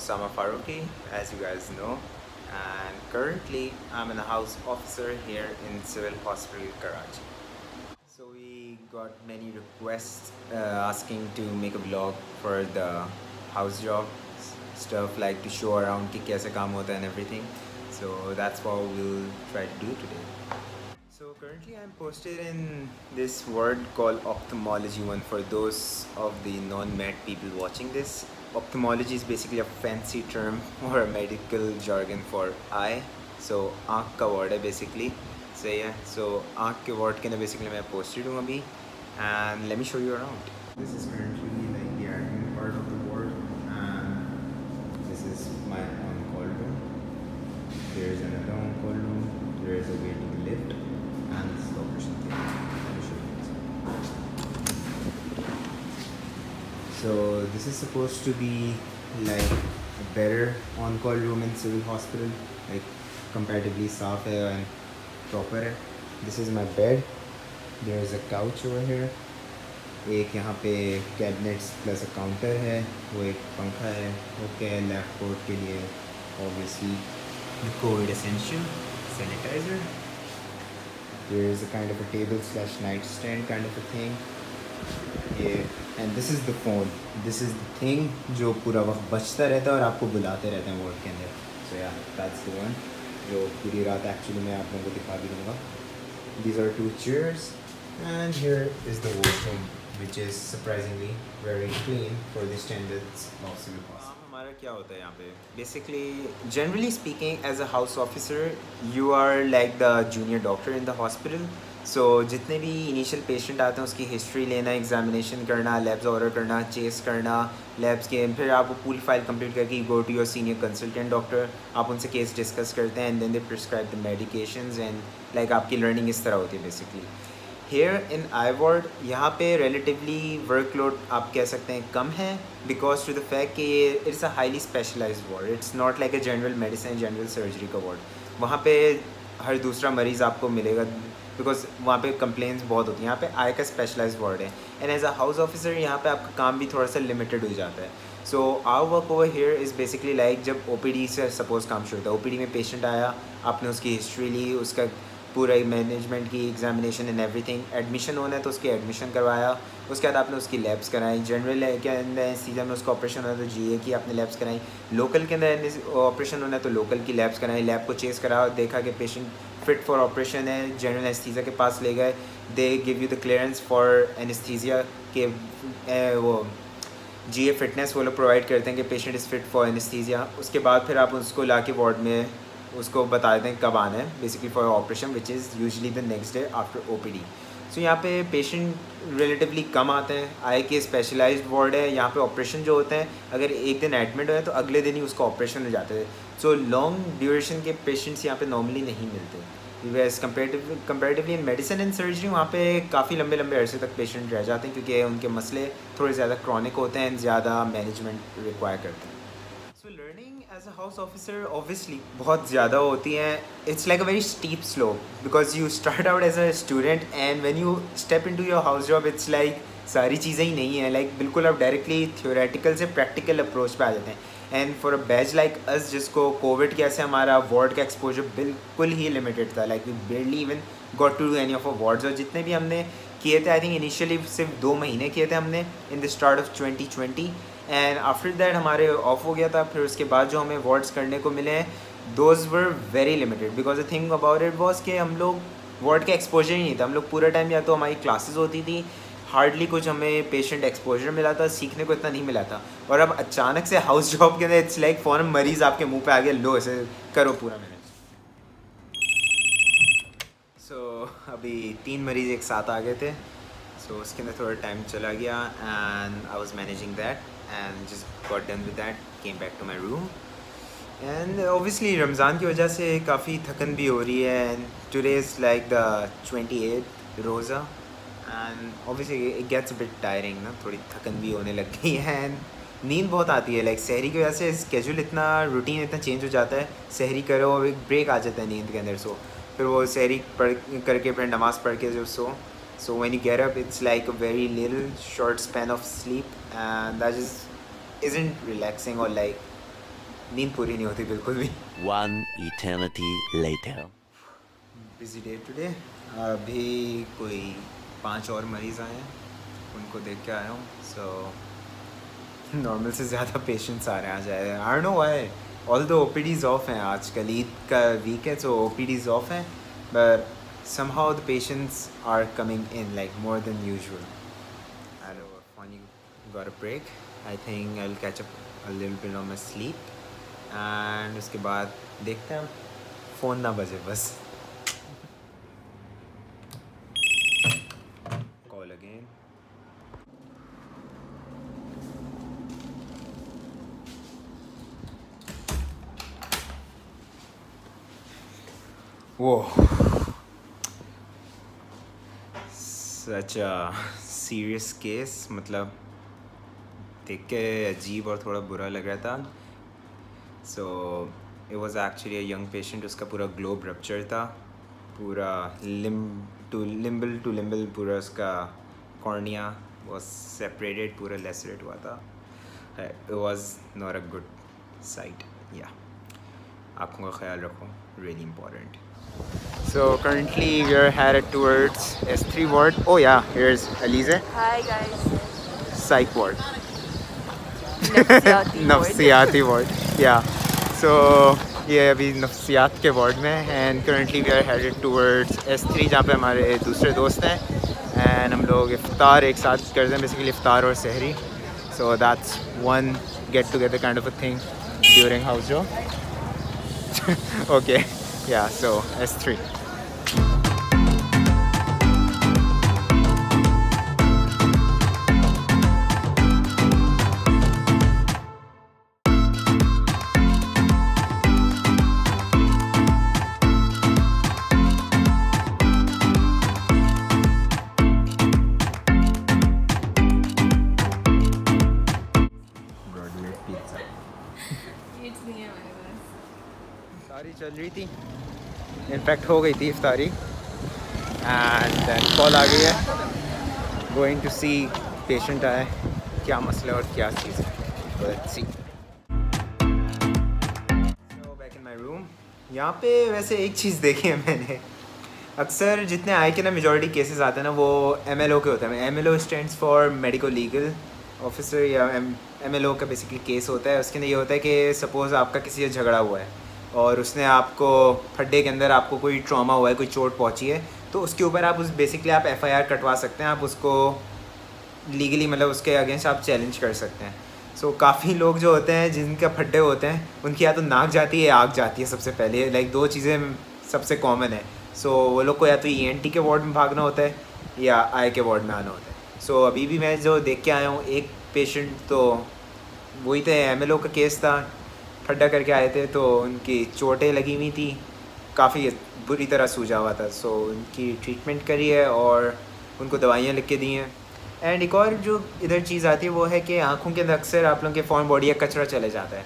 Osama Faruqi, as you guys know, and currently I'm a house officer here in Civil Hospital Karachi. So we got many requests asking to make a vlog for the house job stuff, like to show around कि कैसे काम होता है and everything. So that's what we'll try to do today. So currently I'm posted in this word called ophthalmology one for those of the non-med people watching this. Ophthalmology is basically a fancy term or a medical jargon for eye. So आँख का word है basically. So yeah, so आँख के word के अंदर basically मैं posted हूँ अभी, and let me show you around. This is currently like the admin part of the ward, and this is my on-call room. There is another on-call room. There is a waiting lift. And this is the operation theater. Let me show you this. So this is supposed to be like a better on-call room in civil hospital, like comparatively safe and proper. This is my bed. There is a couch over here. एक यहाँ पे cabinets plus a counter है. वो एक पंखा है. Okay, lab coat के लिए obviously the COVID essential sanitizer. There is a kind of a table / nightstand kind of a thing. Yeah, and this is the phone. This is the thing जो पूरा वक्त बजता रहता है और आपको बुलाते रहते हैं वार्ड के अंदर. So yeah, that's the one जो पूरी रात actually मैं आप लोगों को दिखा भी दूँगा. These are 2 chairs, and here is the washroom, which is surprisingly very clean for the standards of civil hospital. हमारा क्या होता है यहाँ पे? Basically, generally speaking, as a house officer, you are like the junior doctor in the hospital. So जितने भी initial patient आते हैं उसकी हिस्ट्री लेना, एग्जामिनेशन करना, लैब्स ऑर्डर करना, चेस करना लैब्स के, फिर आप वो पूरी फाइल कंप्लीट करके go to your senior consultant doctor, आप उनसे केस डिस्कस करते हैं, and then they prescribe the medications, and like आपकी लर्निंग इस तरह होती है basically. Here in eye ward यहाँ पे रिलेटिवली वर्कलोड आप कह सकते हैं कम है, बिकॉज टू द फैक्ट कि it's a highly specialized ward. It's not like a general medicine, general surgery का वार्ड. वहाँ पे हर दूसरा मरीज़ आपको मिलेगा, बिकॉज वहाँ पे कंप्लेंट्स बहुत होती हैं. यहाँ पे आई का स्पेशलाइज्ड वार्ड है, and as a house officer यहाँ पे आपका काम भी थोड़ा सा लिमिटेड हो जाता है. So our work over here is basically like जब OPD से सपोज काम शुरू होता है, OPD में पेशेंट आया, आपने उसकी हिस्ट्री ली, उसका पूरा मैनेजमेंट की एग्जामिनेशन एंड एवरीथिंग, एडमिशन होना है तो उसकी एडमिशन करवाया, उसके बाद आपने उसकी लैब्स कराई. जनरल के अंदर सीधा में उसका ऑपरेशन होना है तो GA की आपने लैब्स कराई. लोकल के अंदर ऑपरेशन होना है तो लोकल की लैब्स कराई. लैब को चेस करा, देखा कि पेशेंट फिट फॉर ऑपरेशन है, जनरल एनेस्थीसिया के पास ले गए, they give you the clearance for anaesthesia के वो GA फिटनेस वो लोग प्रोवाइड करते हैं कि patient is fit for anaesthesia. उसके बाद फिर आप उसको ला के वार्ड में उसको बता देते हैं कब आना है basically for operation, which is usually the next day after OPD. सो यहाँ पे पेशेंट रिलेटिवली कम आते हैं. आई के स्पेशलाइज्ड वार्ड है. यहाँ पे ऑपरेशन जो होते हैं, अगर एक दिन एडमिट हुए तो अगले दिन ही उसका ऑपरेशन हो जाता है. सो लॉन्ग ड्यूरेशन के पेशेंट्स यहाँ पे नॉर्मली नहीं मिलते. वैस comparatively in medicine and surgery वहाँ पे काफ़ी लंबे लंबे अरसे तक पेशेंट रह जाते हैं, क्योंकि उनके मसले थोड़े ज़्यादा क्रॉनिक होते हैं, ज़्यादा मैनेजमेंट रिक्वायर करते हैं. So learning as a house officer obviously बहुत ज़्यादा होती हैं. It's like a very steep slope, because you start out as a student, and when you step into your house job it's like सारी चीज़ें ही नहीं हैं. लाइक बिल्कुल आप डायरेक्टली थ्योरेटिकल से प्रैक्टिकल अप्रोच पे आ जाते हैं. And for a batch like us जिसको कोविड के ऐसे हमारा वार्ड का एक्सपोजर बिल्कुल ही लिमिटेड था, like we barely even got to do any of a wards. और जितने भी हमने किए थे, आई थिंक इनिशियली सिर्फ 2 महीने किए थे हमने in the start of 2020, and after that हमारे ऑफ हो गया था. फिर उसके बाद जो हमें वार्ड्स करने को मिले हैं, those were very limited, because the thing about it was कि हम लोग वार्ड का एक्सपोजर ही नहीं था. हम लोग पूरा टाइम या तो हमारी क्लासेस होती थी, हार्डली कुछ हमें पेशेंट एक्सपोजर मिला था, सीखने को इतना नहीं मिला था. और अब अचानक से हाउस जॉब के अंदर इट्स लाइक फ़ौरन मरीज़ आपके मुंह पे आ गया, लो ऐसे करो पूरा मैनेज. सो अभी 3 मरीज़ एक साथ आ गए थे. सो उसके अंदर थोड़ा टाइम चला गया, and I was managing that and just got done with that, came back to my room. And obviously Ramzan की वजह से काफ़ी थकन भी हो रही है, and today is like the 28th roza, and obviously it gets a bit tiring ना, थोड़ी थकन भी होने लग गई है, एंड नींद बहुत आती है. लाइक सहरी की वजह से स्केड्यूल इतना, रूटीन इतना चेंज हो जाता है. सहरी करो, एक ब्रेक आ जाता है नींद के अंदर. सो फिर वो सहरी पढ़ करके फिर नमाज़ पढ़ के जो so when you get up it's like a very little short span of sleep, and that just isn't relaxing or like नींद पूरी नहीं होती बिल्कुल भी। One eternity later. Busy day today. अभी कोई 5 और मरीज़ आए हैं, उनको देख के आया हूँ। सो नॉर्मल से ज़्यादा पेशेंट्स आ रहे हैं आज। I don't know why, all the OPTs of हैं आजकल, ईद का वीक है तो ओपीडीज ऑफ हैं, but somehow the patients are coming in like more than usual. I don't know, finally got a break. I think I'll catch up a little bit on my sleep and उसके बाद देखते हैं, phone ना बजे बस। Call again. Whoa. Such a serious case, मतलब देख के अजीब और थोड़ा बुरा लग रहा था। So it was actually a young patient, उसका पूरा ग्लोब रप्चर था, पूरा लिम्बल टू लिम्बल पूरा उसका कॉर्निया वॉज सेपरेटेड, पूरा लेसरेट हुआ था। It was not a good site. या आँखों का ख्याल रखो, really important. So currently we are headed towards S3 ward. Oh yeah, here's Alize. Hi guys. Psych ward. Nafsiyati नफ्सियाती वार्ड। या सो ये अभी नफ्सियात के वार्ड में है and currently we are headed towards S3 जहाँ पे हमारे दूसरे दोस्त हैं एंड हम लोग इफ्तार एक साथ करते हैं, बेसिकली इफ्तार और सहरी। So that's one get together kind of a thing during house जो। ओके या सो S3। इफ्तारी चल रही थी, इनफैक्ट हो गई थी इफ्तारी एंड देन कॉल आ गई है, गोइंग टू सी पेशेंट आए, क्या मसला और क्या चीज़ है, let's see. Back in my room. यहाँ पे वैसे एक चीज़ देखी है मैंने, अक्सर जितने आई के ना मेजॉरिटी केसेस आते हैं ना वो MLO के होते हैं। MLO stands for medico legal officer, या MLO का बेसिकली केस होता है। उसके अंदर ये होता है कि सपोज़ आपका किसी से झगड़ा हुआ है और उसने आपको फड्डे के अंदर आपको कोई ट्रॉमा हुआ है, कोई चोट पहुंची है, तो उसके ऊपर आप उस बेसिकली आप FIR कटवा सकते हैं, आप उसको लीगली मतलब उसके अगेंस्ट आप चैलेंज कर सकते हैं। सो काफ़ी लोग जो होते हैं जिनका फड्डे होते हैं उनकी या तो नाक जाती है या आग जाती है सबसे पहले, लाइक दो चीज़ें सबसे कॉमन है। सो वो लोग को या तो ENT के वार्ड में भागना होता है या आई के वार्ड में आना होता है। सो अभी भी मैं जो देख के आया हूँ एक पेशेंट, तो वही थे, MLO का केस था, फड्डा करके आए थे, तो उनकी चोटें लगी हुई थी, काफ़ी बुरी तरह सूजा हुआ था। सो उनकी ट्रीटमेंट करी है और उनको दवाइयाँ लिख के दी हैं। एंड एक और जो इधर चीज़ आती है वो है कि आँखों के अंदर अक्सर आप लोगों के फॉरेन बॉडी या कचरा चले जाता है।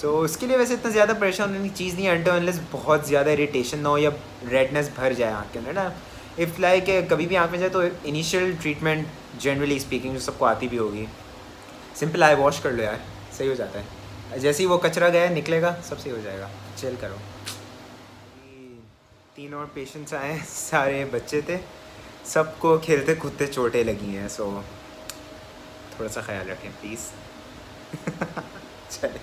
सो उसके लिए वैसे इतना ज़्यादा परेशान होने की चीज़ नहीं है, अनटिल अनलेस बहुत ज़्यादा इरिटेशन ना हो या रेडनेस भर जाए आँख के अंदर ना। इफ़ लाइक कभी भी आँख में जाए तो इनिशियल ट्रीटमेंट जनरली स्पीकिंग जो सबको आती भी होगी, सिंपल आई वॉश कर लो यार, सही हो जाता है। जैसे ही वो कचरा गया निकलेगा सब सही हो जाएगा, चिल करो। 3 और पेशेंट्स आए, सारे बच्चे थे, सबको खेलते कूदते चोटें लगी हैं। सो थोड़ा सा ख्याल रखें प्लीज़। चले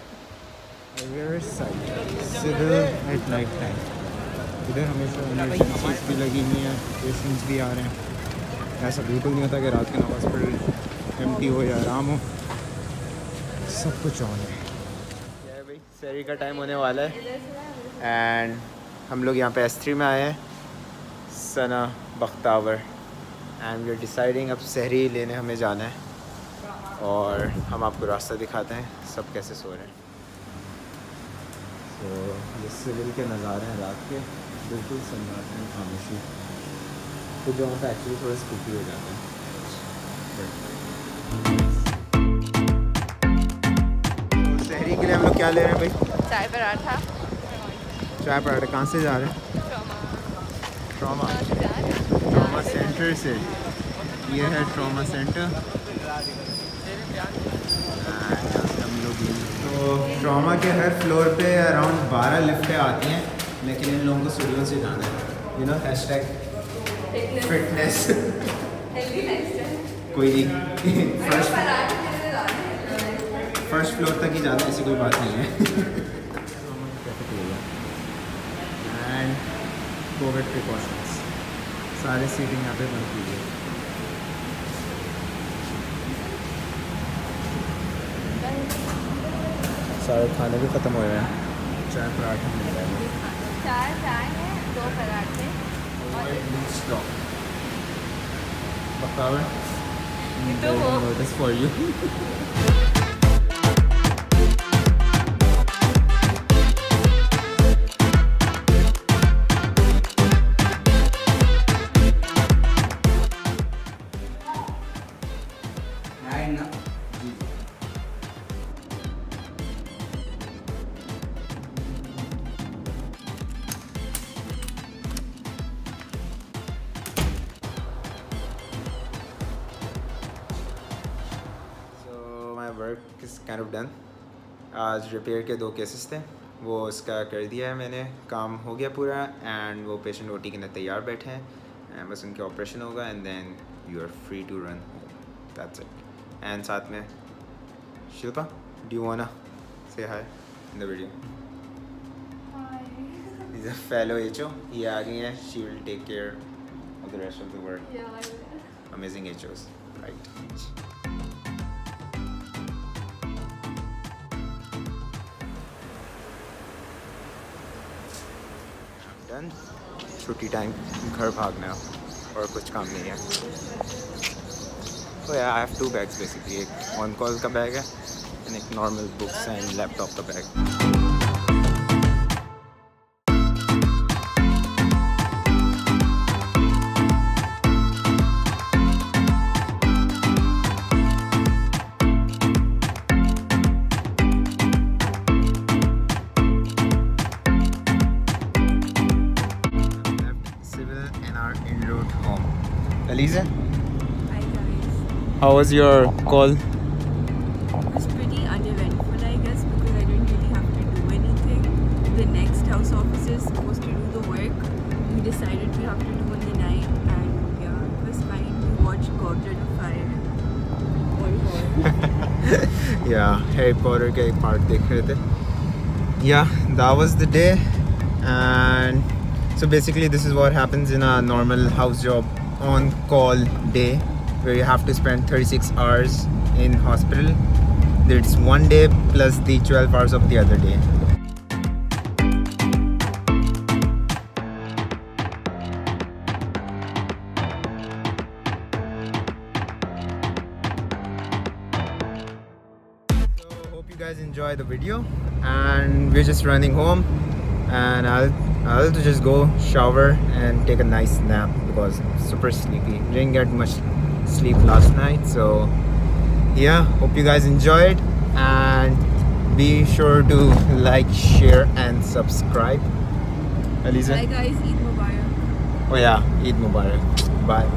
सिविल एट नाइट टाइम, इधर हमेशा इमरजेंसीज भी लगी हुई हैं, पेशेंट्स भी आ रहे हैं। ऐसा बिल्कुल नहीं होता कि रात के 9 हॉस्पिटल एम्प्टी हो या आराम हो, सब कुछ ऑन है। क्या है भाई, सहरी का टाइम होने वाला है एंड हम लोग यहाँ पे S3 में आए हैं, Sana Bakhtawar, and we are deciding अब सहरी लेने हमें जाना है और हम आपको रास्ता दिखाते हैं सब कैसे सो रहे हैं। तो ये सिविल के नज़ारे हैं रात के, बिल्कुल सन्नाटे हैं, खामोशी, तो जो वहाँ पर एक्चुअली थोड़ा स्पूकी हो जाता है। तो सहरी के लिए हम लोग क्या ले रहे हैं भाई? चाय पराठा। चाय पराठा। कहाँ से जा रहे हैं? ट्रॉमा सेंटर से। ये है ट्रॉमा सेंटर, हम लोग तो ट्रॉमा के हर फ्लोर पे अराउंड 12 लिफ्टें आती हैं, लेकिन इन लोगों को सीढ़ियों से जाना है, यू नो, हैशटैग फिटनेस। कोई नहीं, फर्स्ट फ्लोर तक ही जाना है, ऐसी कोई बात नहीं है। एंड कोविड प्रिकॉशंस, सारे सीटिंग यहाँ पे बंद की है। सारे खाने भी ख़त्म हो गए हैं, चाय पराठे मिल रहे हैं, चाय है, 2 पराठे स्टॉक बकावे तो वो notice for you. Work is kind of done. आज रिपेयर के 2 केसेस थे, वो उसका कर दिया है मैंने, काम हो गया पूरा। एंड वो पेशेंट ओटी के लिए तैयार बैठे हैं, एंड बस उनके ऑपरेशन होगा and then you are free to run home, that's it. And साथ में Shilpa, do you wanna say hi in the video? Is a fellow HO, ये आ गई हैं, she will take care of the rest of the work. Amazing HOs, right. छुट्टी time घर भागना और कुछ काम नहीं है। तो आई हैव 2 बैग्स बेसिकली, एक ऑन कॉल का बैग है एंड एक नॉर्मल बुक्स एंड लैपटॉप का bag. Aliza, Hi guys. how was your call? It was pretty uneventful, I guess, because I didn't really have to do anything. The next house officer is supposed to do the work. We decided we have to do in the night, and yeah, it was fine. We watched Goblet of Fire. Yeah, Harry Potter के एक part देख रहे थे. Yeah, that was the day, and so basically this is what happens in a normal house job on call day, where you have to spend 36 hours in hospital. It's 1 day plus the 12 hours of the other day. So hope you guys enjoy the video, and we're just running home, and I'll just go shower and take a nice nap because I'm super sleepy. Didn't get much sleep last night, so yeah, hope you guys enjoyed, and be sure to like, share and subscribe. Aliza? Bye guys, Eid Mubarak. Oh yeah, Eid Mubarak. Bye.